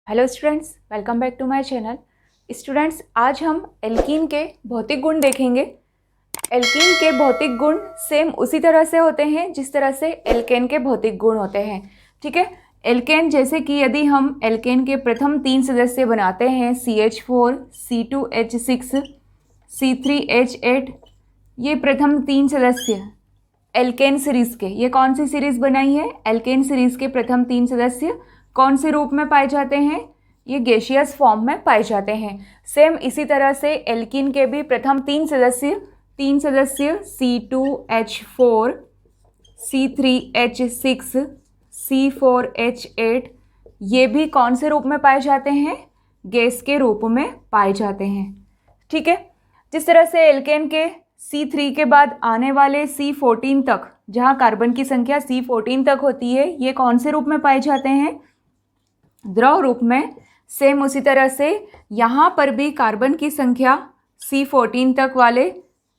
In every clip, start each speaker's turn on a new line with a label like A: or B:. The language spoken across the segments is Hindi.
A: Hello students, welcome back to my channel. Students, आज हम एल्कीन के भौतिक गुण देखेंगे। एल्कीन के भौतिक गुण सेम उसी तरह से होते हैं जिस तरह से एल्केन के भौतिक गुण होते हैं। ठीक है, एल्केन जैसे कि यदि हम एल्केन के प्रथम 3 सदस्य बनाते हैं CH4, C2H6, C3H8, ये प्रथम 3 सदस्य एल्केन सीरीज के, ये कौन सी सीरीज बनाई है? एल्केन सीरीज के प्रथम 3 सदस्य कौन से रूप में पाए जाते हैं? ये गैसियस फॉर्म में पाए जाते हैं। सेम इसी तरह से एल्कीन के भी प्रथम 3 सदस्य C2H4, C3H6, C4H8, ये भी कौन से रूप में पाए जाते हैं? गैस के रूप में पाए जाते हैं। ठीक है, जिस तरह से एल्केन के C3 के बाद आने वाले C14 तक, जहाँ कार्बन की संख्या C14 तक होती है, ये कौन से रूप में पाए जाते हैं? द्रव रूप में। सेम उसी तरह से यहाँ पर भी कार्बन की संख्या C14 तक वाले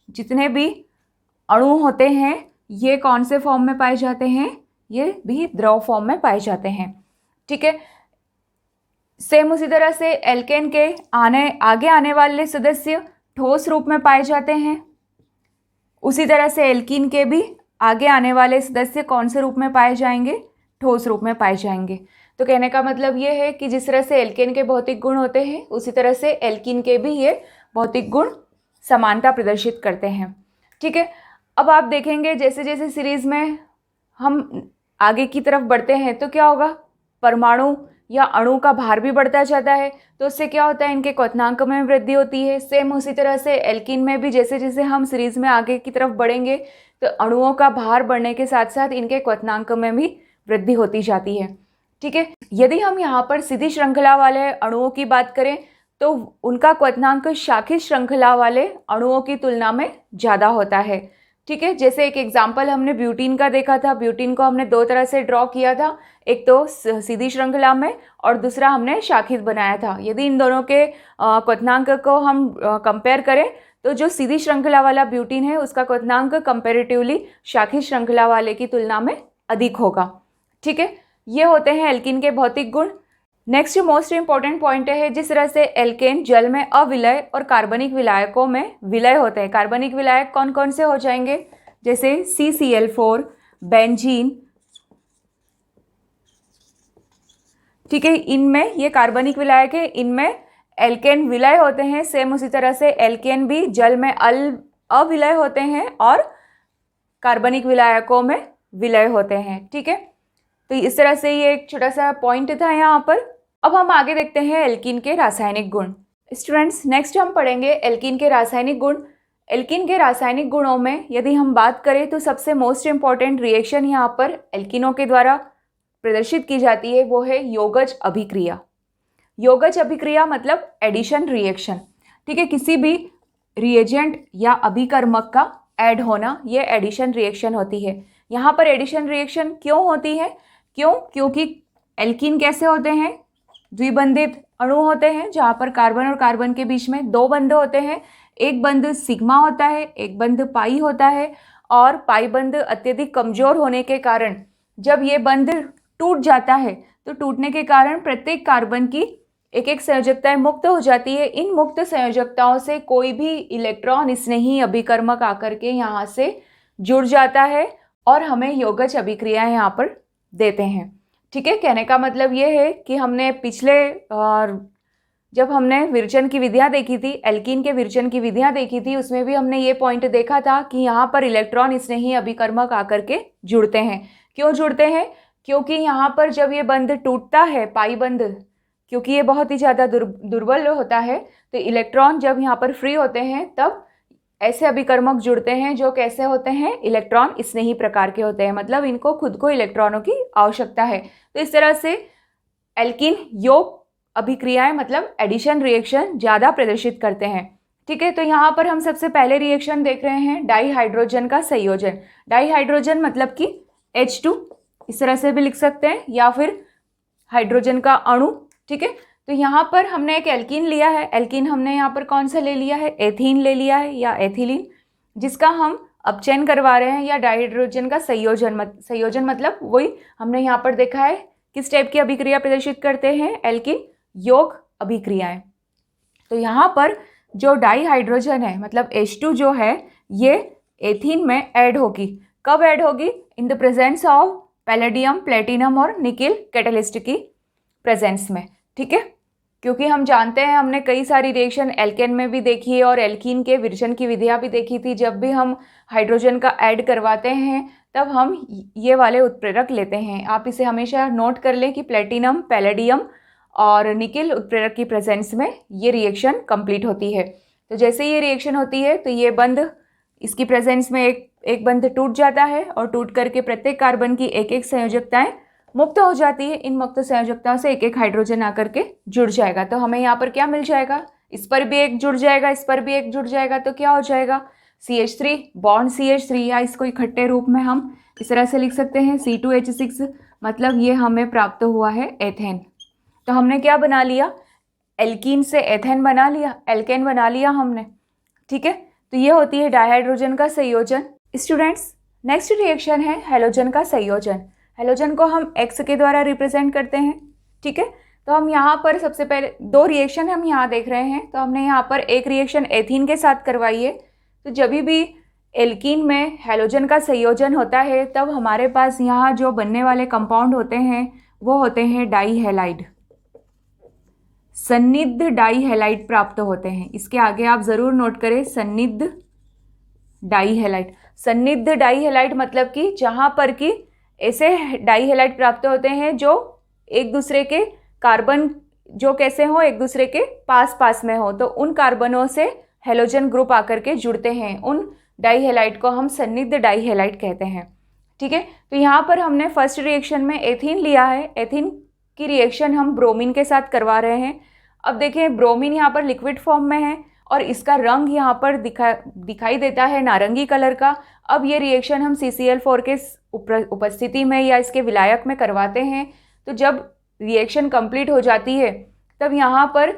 A: जितने भी अणु होते हैं, ये कौन से फॉर्म में पाए जाते हैं? ये भी द्रव फॉर्म में पाए जाते हैं। ठीक है, सेम उसी तरह से एल्केन के आगे आने वाले सदस्य ठोस रूप में पाए जाते हैं। उसी तरह से एल्कीन के भी आगे आने वाले सदस्य कौन से रूप में पाए जाएंगे? ठोस रूप में पाए जाएंगे। तो कहने का मतलब ये है कि जिस तरह से एल्केन के भौतिक गुण होते हैं, उसी तरह से एल्कीन के भी ये भौतिक गुण समानता प्रदर्शित करते हैं। ठीक है, अब आप देखेंगे जैसे जैसे सीरीज में हम आगे की तरफ बढ़ते हैं तो क्या होगा? परमाणु या अणु का भार भी बढ़ता जाता है, तो उससे क्या होता है? इनके क्वथनांक में वृद्धि होती है। सेम उसी तरह से एल्कीन में भी जैसे जैसे हम सीरीज में आगे की तरफ बढ़ेंगे तो अणुओं का भार बढ़ने के साथ साथ इनके क्वथनांक में भी वृद्धि होती जाती है। ठीक है, यदि हम यहाँ पर सीधी श्रृंखला वाले अणुओं की बात करें तो उनका क्वथनांक शाखित श्रृंखला वाले अणुओं की तुलना में ज़्यादा होता है। ठीक है, जैसे एक एग्जाम्पल हमने ब्यूटीन का देखा था। ब्यूटीन को हमने 2 तरह से ड्रॉ किया था, एक तो सीधी श्रृंखला में और दूसरा हमने शाखित बनाया था। यदि इन दोनों के क्वथनांक को हम कंपेयर करें तो जो सीधी श्रृंखला वाला ब्यूटीन है उसका क्वथनांक कंपेरेटिवली शाखित श्रृंखला वाले की तुलना में अधिक होगा। ठीक है, ये होते हैं एल्कीन के भौतिक गुण। नेक्स्ट मोस्ट इंपॉर्टेंट पॉइंट है जिस तरह से एल्केन जल में अविलय और कार्बनिक विलायकों में विलय होते हैं। कार्बनिक विलायक कौन कौन से हो जाएंगे? जैसे CCl4, बेंजीन। ठीक है, इनमें ये कार्बनिक विलायक है, इनमें एल्केन विलय होते हैं। सेम उसी तरह से एल्केन भी जल में अविलय होते हैं और कार्बनिक विलायकों में विलय होते हैं। ठीक है, तो इस तरह से ये एक छोटा सा पॉइंट था यहाँ पर। अब हम आगे देखते हैं एल्कीन के रासायनिक गुण। स्टूडेंट्स, नेक्स्ट हम पढ़ेंगे एल्कीन के रासायनिक गुण। एल्कीन के रासायनिक गुणों में यदि हम बात करें तो सबसे मोस्ट इंपॉर्टेंट रिएक्शन यहाँ पर एल्कीनों के द्वारा प्रदर्शित की जाती है वो है योगज अभिक्रिया। योगज अभिक्रिया मतलब एडिशन रिएक्शन। ठीक है, किसी भी रिएजेंट या अभिकर्मक का ऐड होना, ये एडिशन रिएक्शन होती है। यहाँ पर एडिशन रिएक्शन क्यों होती है? क्योंकि एल्कीन कैसे होते हैं? द्विबंधित अणु होते हैं जहाँ पर कार्बन और कार्बन के बीच में 2 बंध होते हैं। एक बंध सिग्मा होता है, एक बंध पाई होता है, और पाई बंध अत्यधिक कमजोर होने के कारण जब ये बंध टूट जाता है तो टूटने के कारण प्रत्येक कार्बन की एक एक संयोजकताएं मुक्त हो जाती है। इन मुक्त संयोजकताओं से कोई भी इलेक्ट्रॉन स्नेही अभिकर्मक आकर के यहाँ से जुड़ जाता है और हमें योगज अभिक्रिया यहाँ पर देते हैं। ठीक है, कहने का मतलब ये है कि हमने पिछले जब हमने विरचन की विधियाँ देखी थी, एल्कीन के विरचन की विधियाँ देखी थी, उसमें भी हमने ये पॉइंट देखा था कि यहाँ पर इलेक्ट्रॉन स्नेही अभिकर्मक आकर के जुड़ते हैं। क्यों जुड़ते हैं? क्योंकि यहाँ पर जब ये बंध टूटता है, पाई बंध, क्योंकि ये बहुत ही ज़्यादा दुर्बल होता है, तो इलेक्ट्रॉन जब यहाँ पर फ्री होते हैं तब ऐसे अभिकर्मक जुड़ते हैं जो कैसे होते हैं? इलेक्ट्रॉन स्नेही प्रकार के होते हैं, मतलब इनको खुद को इलेक्ट्रॉनों की आवश्यकता है। तो इस तरह से एल्कीन योग अभिक्रियाएं मतलब एडिशन रिएक्शन ज़्यादा प्रदर्शित करते हैं। ठीक है, तो यहाँ पर हम सबसे पहले रिएक्शन देख रहे हैं डाईहाइड्रोजन का संयोजन। डाईहाइड्रोजन मतलब कि H2 इस तरह से भी लिख सकते हैं, या फिर हाइड्रोजन का अणु। ठीक है, तो यहाँ पर हमने एक एल्कीन लिया है। एल्कीन हमने यहाँ पर कौन सा ले लिया है? एथीन ले लिया है या एथिलीन, जिसका हम अपचयन करवा रहे हैं, या डाईहाइड्रोजन का संयोजन मतलब वही हमने यहाँ पर देखा है किस टाइप की अभिक्रिया प्रदर्शित करते हैं एल्कीन? योग अभिक्रियाएं। तो यहाँ पर जो डाई हाइड्रोजन है मतलब H2 जो है ये एथीन में ऐड होगी। कब ऐड होगी? In the presence of palladium, platinum और निकिल कैटलिस्ट की प्रेजेंस में। ठीक है, क्योंकि हम जानते हैं हमने कई सारी रिएक्शन एल्केन में भी देखी है और एल्कीन के विरजन की विधियाँ भी देखी थी। जब भी हम हाइड्रोजन का ऐड करवाते हैं तब हम ये वाले उत्प्रेरक लेते हैं। आप इसे हमेशा नोट कर लें कि प्लेटिनम, पैलेडियम और निकिल उत्प्रेरक की प्रेजेंस में ये रिएक्शन कंप्लीट होती है। तो जैसे ये रिएक्शन होती है तो ये बंध इसकी प्रेजेंस में एक बंध टूट जाता है और टूट करके प्रत्येक कार्बन की एक एक संयोजकताएं मुक्त हो जाती है। इन मुक्त संयोजकताओं से एक एक हाइड्रोजन आकर के जुड़ जाएगा। तो हमें यहाँ पर क्या मिल जाएगा? इस पर भी एक जुड़ जाएगा, इस पर भी एक जुड़ जाएगा। तो क्या हो जाएगा? CH3 बॉन्ड CH3, या इसको इकट्ठे रूप में हम इस तरह से लिख सकते हैं C2H6, मतलब ये हमें प्राप्त हुआ है एथेन। तो हमने क्या बना लिया? एल्कीन से एथेन बना लिया, एल्केन बना लिया हमने। ठीक है, तो ये होती है डायहाइड्रोजन का संयोजन। स्टूडेंट्स, नेक्स्ट रिएक्शन है हैलोजन का संयोजन। हैलोजन को हम X के द्वारा रिप्रेजेंट करते हैं। ठीक है, तो हम यहाँ पर सबसे पहले दो रिएक्शन हम यहाँ देख रहे हैं। तो हमने यहाँ पर एक रिएक्शन एथीन के साथ करवाई है। तो जब भी एल्कीन में हैलोजन का संयोजन होता है तब हमारे पास यहाँ जो बनने वाले कंपाउंड होते हैं वो होते हैं डाई हैलाइड, सन्निध डाई हैलाइड प्राप्त होते हैं। इसके आगे आप ज़रूर नोट करें सन्निध डाई हैलाइड। सन्निध डाई हैलाइड मतलब कि जहाँ पर कि ऐसे डाई हैलाइड प्राप्त होते हैं जो एक दूसरे के कार्बन जो कैसे हो, एक दूसरे के पास पास में हो, तो उन कार्बनों से हैलोजन ग्रुप आकर के जुड़ते हैं। उन डाई हैलाइड को हम सन्निध डाई हैलाइड कहते हैं। ठीक है, तो यहाँ पर हमने फर्स्ट रिएक्शन में एथीन लिया है। एथीन की रिएक्शन हम ब्रोमीन के साथ करवा रहे हैं। अब देखें, ब्रोमीन यहाँ पर लिक्विड फॉर्म में है और इसका रंग यहाँ पर दिखाई देता है नारंगी कलर का। अब ये रिएक्शन हम CCl4 के उपस्थिति में या इसके विलायक में करवाते हैं। तो जब रिएक्शन कंप्लीट हो जाती है तब यहाँ पर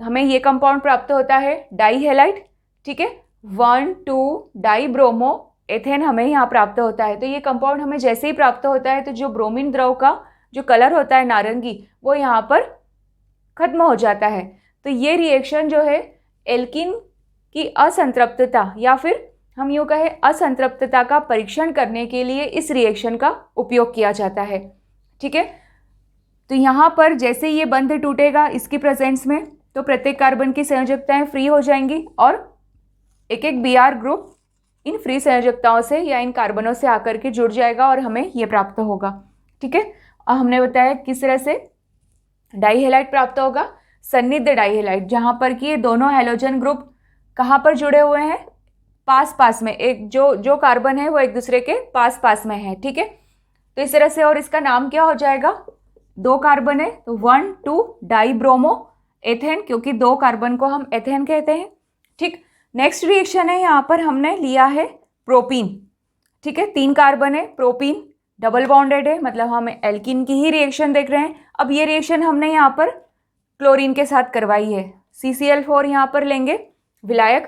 A: हमें ये कंपाउंड प्राप्त होता है डाई हैलाइड। ठीक है, 1,2 डाई ब्रोमो एथेन हमें यहाँ प्राप्त होता है। तो ये कंपाउंड हमें जैसे ही प्राप्त होता है तो जो ब्रोमीन द्रव का जो कलर होता है नारंगी वो यहाँ पर खत्म हो जाता है। तो ये रिएक्शन जो है एल्कीन की असंतृप्तता या फिर हम यूँ कहें असंतृप्तता का परीक्षण करने के लिए इस रिएक्शन का उपयोग किया जाता है। ठीक है, तो यहाँ पर जैसे ये बंध टूटेगा इसकी प्रेजेंस में तो प्रत्येक कार्बन की संयोजकताएं फ्री हो जाएंगी और एक एक Br ग्रुप इन फ्री संयोजकताओं से या इन कार्बनों से आकर के जुड़ जाएगा और हमें ये प्राप्त होगा। ठीक है, और हमने बताया किस तरह से डाई हैलाइड प्राप्त होगा, सन्निध डाई हैलाइड, जहाँ पर कि ये दोनों हैलोजन ग्रुप कहाँ पर जुड़े हुए हैं, पास पास में, एक जो कार्बन है वो एक दूसरे के पास पास में है। ठीक है, तो इस तरह से, और इसका नाम क्या हो जाएगा, दो कार्बन है तो 1,2 डाई ब्रोमो एथेन, क्योंकि दो कार्बन को हम एथेन कहते हैं। ठीक, नेक्स्ट रिएक्शन है यहाँ पर हमने लिया है प्रोपीन। ठीक है, 3 कार्बन है, प्रोपीन डबल बॉन्डेड है, मतलब हम एल्कीन की ही रिएक्शन देख रहे हैं। अब ये रिएक्शन हमने यहाँ पर क्लोरीन के साथ करवाई है, CCl4 यहाँ पर लेंगे विलायक।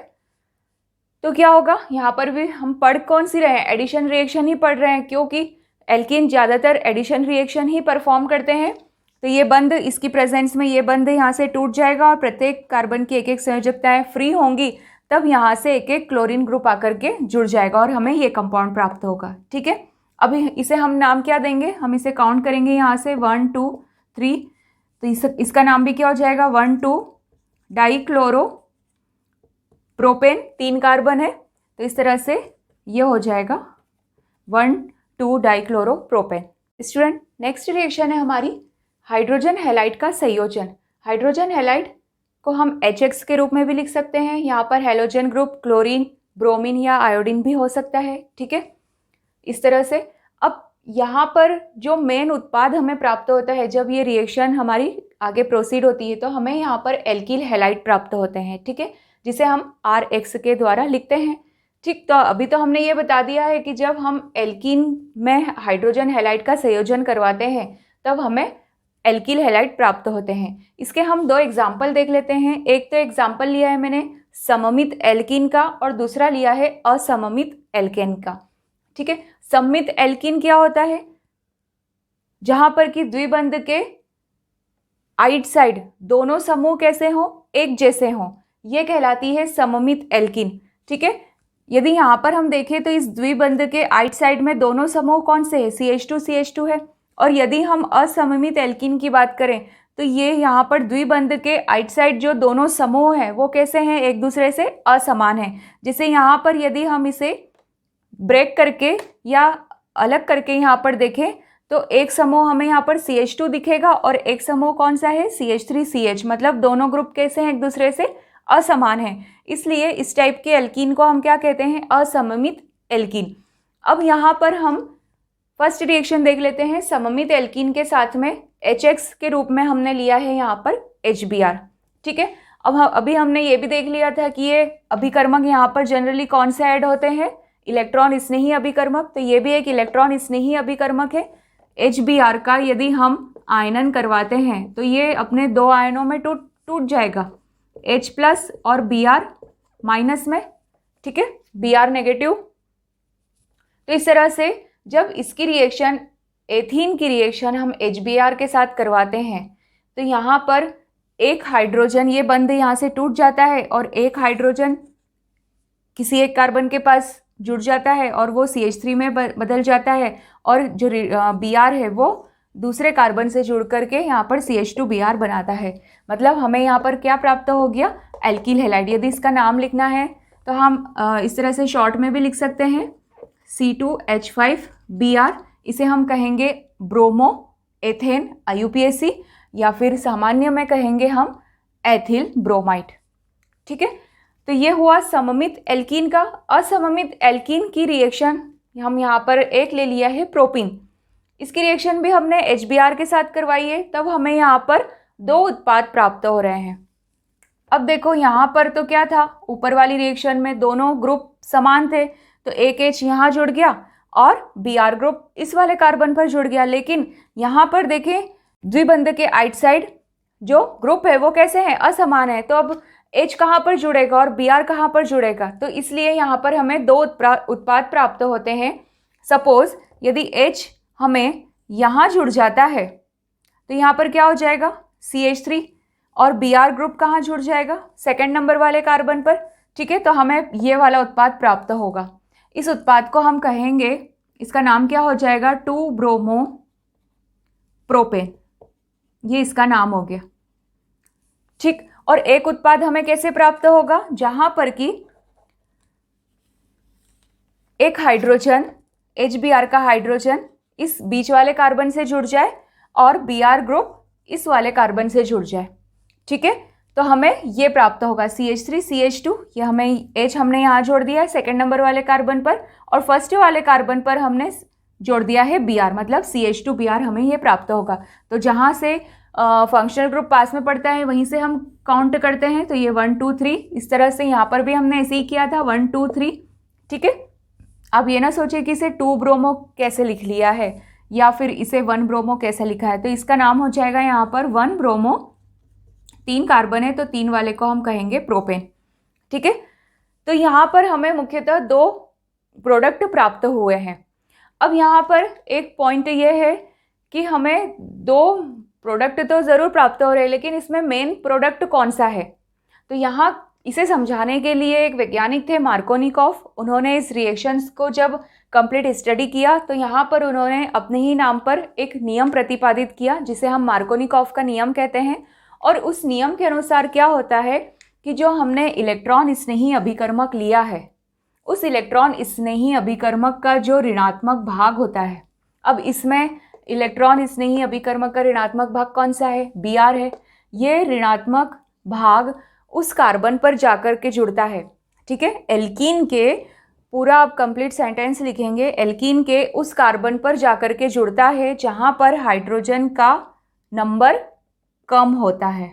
A: तो क्या होगा, यहाँ पर भी हम पढ़ कौन सी रहे हैं, एडिशन रिएक्शन ही पढ़ रहे हैं, क्योंकि एल्कीन ज़्यादातर एडिशन रिएक्शन ही परफॉर्म करते हैं। तो ये बंध इसकी प्रेजेंस में ये बंध यहाँ से टूट जाएगा और प्रत्येक कार्बन की एक एक संयोजकताएं फ्री होंगी, तब यहाँ से एक एक क्लोरीन ग्रुप आकर के जुड़ जाएगा और हमें ये कंपाउंड प्राप्त होगा। ठीक है, अब इसे हम नाम क्या देंगे, हम इसे काउंट करेंगे यहाँ से 1, 2, 3, तो इसका नाम भी क्या हो जाएगा 1,2 डाई क्लोरो प्रोपेन, 3 कार्बन है तो इस तरह से ये हो जाएगा 1,2 die chloro propane. Student, next reaction है हमारी हाइड्रोजन हैलाइड का संयोजन। हाइड्रोजन हैलाइड को हम HX के रूप में भी लिख सकते हैं। यहाँ पर हैलोजन ग्रुप क्लोरीन, ब्रोमीन या आयोडीन भी हो सकता है। ठीक है, इस तरह से अब यहाँ पर जो मेन उत्पाद हमें प्राप्त होता है जब ये रिएक्शन हमारी आगे प्रोसीड होती है तो हमें यहाँ पर एल्किल हैलाइड प्राप्त होते हैं। ठीक है, जिसे हम RX के द्वारा लिखते हैं। ठीक, तो अभी तो हमने ये बता दिया है कि जब हम एल्कीन में हाइड्रोजन हैलाइड का संयोजन करवाते हैं तब हमें एल्किल हैलाइड प्राप्त होते हैं। इसके हम 2 एग्जाम्पल देख लेते हैं। एक तो एग्जाम्पल लिया है मैंने सममित एल्कीन का और दूसरा लिया है असममित एल्केन का। ठीक है, सममित एल्कीन क्या होता है, जहाँ पर कि द्विबंध के आइट साइड दोनों समूह कैसे हों, एक जैसे हों, ये कहलाती है सममित एल्कीन। ठीक है, यदि यहाँ पर हम देखें तो इस द्विबंध के आइट साइड में दोनों समूह कौन से हैं, CH2 है। और यदि हम असममित एल्कीन की बात करें तो ये यहाँ पर द्विबंध के आइट साइड जो दोनों समूह हैं वो कैसे हैं, एक दूसरे से असमान हैं। जैसे यहाँ पर यदि हम इसे ब्रेक करके या अलग करके यहाँ पर देखें तो एक समूह हमें यहाँ पर CH2 दिखेगा और एक समूह कौन सा है, CH3CH, मतलब दोनों ग्रुप कैसे हैं, एक दूसरे से असमान हैं। इसलिए इस टाइप के एल्कीन को हम क्या कहते हैं, असममित एल्कीन। अब यहाँ पर हम फर्स्ट रिएक्शन देख लेते हैं। सममित एल्कीन के साथ में HX के रूप में हमने लिया है यहाँ पर HBr। ठीक है, अब अभी हमने ये भी देख लिया था कि ये अभिकर्मक यहाँ पर जनरली कौन से ऐड होते हैं, इलेक्ट्रॉन स्नेही अभिकर्मक। तो ये भी एक इलेक्ट्रॉन स्नेही अभिकर्मक है। HBr का यदि हम आयनन करवाते हैं तो ये अपने दो आयनों में टूट जाएगा, H+ और Br माइनस में। ठीक है, Br नेगेटिव। तो इस तरह से जब इसकी रिएक्शन, एथीन की रिएक्शन हम HBr के साथ करवाते हैं तो यहाँ पर एक हाइड्रोजन, ये बंध यहाँ से टूट जाता है और एक हाइड्रोजन किसी एक कार्बन के पास जुड़ जाता है और वो CH3 में बदल जाता है, और जो Br है वो दूसरे कार्बन से जुड़ करके यहाँ पर CH2Br बनाता है। मतलब हमें यहाँ पर क्या प्राप्त हो गया, एल्किल हैलाइड। यदि इसका नाम लिखना है तो हम इस तरह से शॉर्ट में भी लिख सकते हैं, C2H5Br। इसे हम कहेंगे ब्रोमो एथेन IUPAC, या फिर सामान्य में कहेंगे हम एथिल ब्रोमाइड। ठीक है, तो ये हुआ सममित एल्कीन का। असममित एल्कीन की रिएक्शन हम यहाँ पर एक ले लिया है प्रोपीन। इसकी रिएक्शन भी हमने HBr के साथ करवाई है, तब हमें यहाँ पर दो उत्पाद प्राप्त हो रहे हैं। अब देखो यहाँ पर तो क्या था, ऊपर वाली रिएक्शन में दोनों ग्रुप समान थे, तो एक H यहाँ जुड़ गया और Br ग्रुप इस वाले कार्बन पर जुड़ गया। लेकिन यहाँ पर देखें द्विबंध के आइट साइड जो ग्रुप है वो कैसे हैं, असमान है। तो अब H कहाँ पर जुड़ेगा और Br कहाँ पर जुड़ेगा, तो इसलिए यहाँ पर हमें दो उत्पाद प्राप्त होते हैं। सपोज यदि H हमें यहाँ जुड़ जाता है तो यहाँ पर क्या हो जाएगा, CH3, और Br ग्रुप कहाँ जुड़ जाएगा, सेकंड नंबर वाले कार्बन पर। ठीक है, तो हमें ये वाला उत्पाद प्राप्त होगा। इस उत्पाद को हम कहेंगे, इसका नाम क्या हो जाएगा, 2 ब्रोमो प्रोपेन, ये इसका नाम हो गया। ठीक, और एक उत्पाद हमें कैसे प्राप्त होगा, जहां पर कि एक हाइड्रोजन HBr का हाइड्रोजन इस बीच वाले कार्बन से जुड़ जाए और Br ग्रुप इस वाले कार्बन से जुड़ जाए। ठीक है, तो हमें ये प्राप्त होगा CH3CH2। ये हमें H हमने यहाँ जोड़ दिया है सेकंड नंबर वाले कार्बन पर, और फर्स्ट वाले कार्बन पर हमने जोड़ दिया है Br, मतलब CH2Br हमें ये प्राप्त होगा। तो जहाँ से फंक्शनल ग्रुप पास में पड़ता है वहीं से हम काउंट करते हैं। तो ये 1 2 3, इस तरह से यहाँ पर भी हमने ऐसे ही किया था, 1 2 3। ठीक है, अब ये ना सोचिए कि इसे 2 ब्रोमो कैसे लिख लिया है या फिर इसे 1 ब्रोमो कैसे लिखा है। तो इसका नाम हो जाएगा यहाँ पर 1 ब्रोमो, 3 कार्बन है तो 3 वाले को हम कहेंगे प्रोपेन। ठीक है, तो यहाँ पर हमें मुख्यतः 2 प्रोडक्ट प्राप्त हुए हैं। अब यहाँ पर एक पॉइंट ये है कि हमें 2 प्रोडक्ट तो ज़रूर प्राप्त हो रहे हैं, लेकिन इसमें मेन प्रोडक्ट कौन सा है। तो यहाँ इसे समझाने के लिए एक वैज्ञानिक थे मार्कोनिकॉफ। उन्होंने इस रिएक्शंस को जब कंप्लीट स्टडी किया तो यहाँ पर उन्होंने अपने ही नाम पर एक नियम प्रतिपादित किया जिसे हम मार्कोनिकॉफ का नियम कहते हैं। और उस नियम के अनुसार क्या होता है कि जो हमने इलेक्ट्रॉन स्नेही अभिकर्मक लिया है, उस इलेक्ट्रॉन स्नेही अभिकर्मक का जो ऋणात्मक भाग होता है, अब इसमें इलेक्ट्रॉन स्नेही अभिकर्मक का ऋणात्मक भाग कौन सा है, Br है। ये ऋणात्मक भाग उस कार्बन पर जाकर के जुड़ता है। ठीक है, एल्कीन के, पूरा आप कंप्लीट सेंटेंस लिखेंगे, एल्कीन के उस कार्बन पर जाकर के जुड़ता है जहाँ पर हाइड्रोजन का नंबर कम होता है।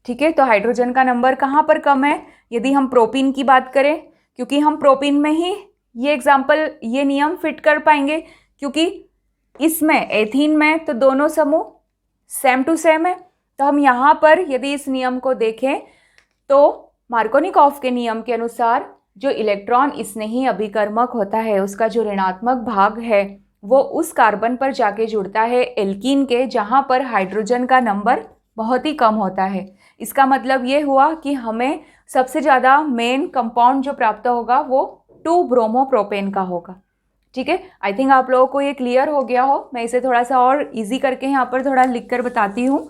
A: ठीक है, तो हाइड्रोजन का नंबर कहाँ पर कम है, यदि हम प्रोपीन की बात करें, क्योंकि हम प्रोपीन में ही ये एग्जाम्पल, ये नियम फिट कर पाएंगे, क्योंकि इसमें एथीन में तो दोनों समूह सेम टू सेम है। तो हम यहाँ पर यदि इस नियम को देखें तो मार्कोनिकॉफ के नियम के अनुसार जो इलेक्ट्रॉन स्नेही अभिकर्मक होता है उसका जो ऋणात्मक भाग है वो उस कार्बन पर जाके जुड़ता है एल्कीन के, जहाँ पर हाइड्रोजन का नंबर बहुत ही कम होता है। इसका मतलब ये हुआ कि हमें सबसे ज़्यादा मेन कंपाउंड जो प्राप्त होगा वो 2-ब्रोमोप्रोपेन का होगा। ठीक है, आई थिंक आप लोगों को ये क्लियर हो गया हो। मैं इसे थोड़ा सा और इजी करके यहाँ पर थोड़ा लिख कर बताती हूँ।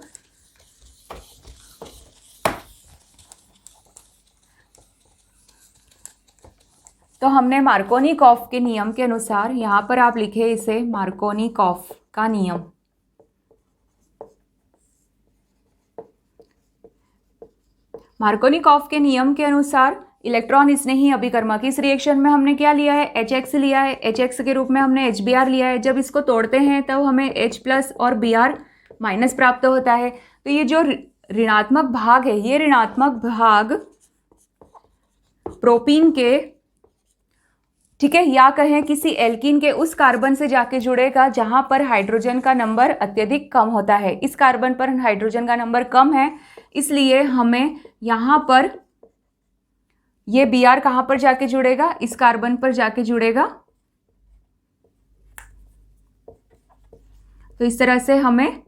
A: तो हमने मार्कोनिकॉफ के नियम के अनुसार, यहाँ पर आप लिखे इसे मार्कोनिकॉफ का नियम। मार्कोनिकॉफ के नियम के अनुसार इलेक्ट्रॉन इसने ही अभिकर्मक, इस रिएक्शन में हमने क्या लिया है, HX लिया है। HX के रूप में हमने HBr लिया है। जब इसको तोड़ते हैं तब हमें H+ और Br- प्राप्त होता है। तो ये जो ऋणात्मक भाग है, ये ऋणात्मक भाग प्रोपीन के, ठीक है, या कहें किसी एल्कीन के उस कार्बन से जाके जुड़ेगा जहां पर हाइड्रोजन का नंबर अत्यधिक कम होता है। इस कार्बन पर हाइड्रोजन का नंबर कम है, इसलिए हमें यहाँ पर ये Br कहाँ पर जाके जुड़ेगा, इस कार्बन पर जाके जुड़ेगा। तो इस तरह से हमें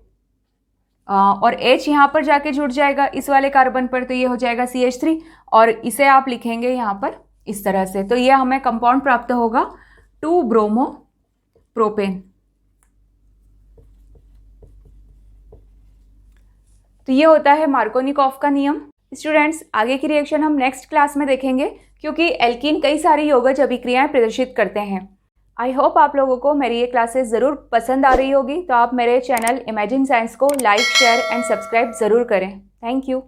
A: और H यहाँ पर जाके जुड़ जाएगा इस वाले कार्बन पर, तो ये हो जाएगा CH3 और इसे आप लिखेंगे यहाँ पर इस तरह से। तो ये हमें कंपाउंड प्राप्त होगा 2-ब्रोमोप्रोपेन। तो ये होता है मार्कोनिकॉफ का नियम। स्टूडेंट्स, आगे की रिएक्शन हम नेक्स्ट क्लास में देखेंगे, क्योंकि एल्कीन कई सारी यौगिक अभिक्रियाएं प्रदर्शित करते हैं। आई होप आप लोगों को मेरी ये क्लासेस ज़रूर पसंद आ रही होगी। तो आप मेरे चैनल इमेजिन साइंस को लाइक, शेयर एंड सब्सक्राइब ज़रूर करें। Thank you.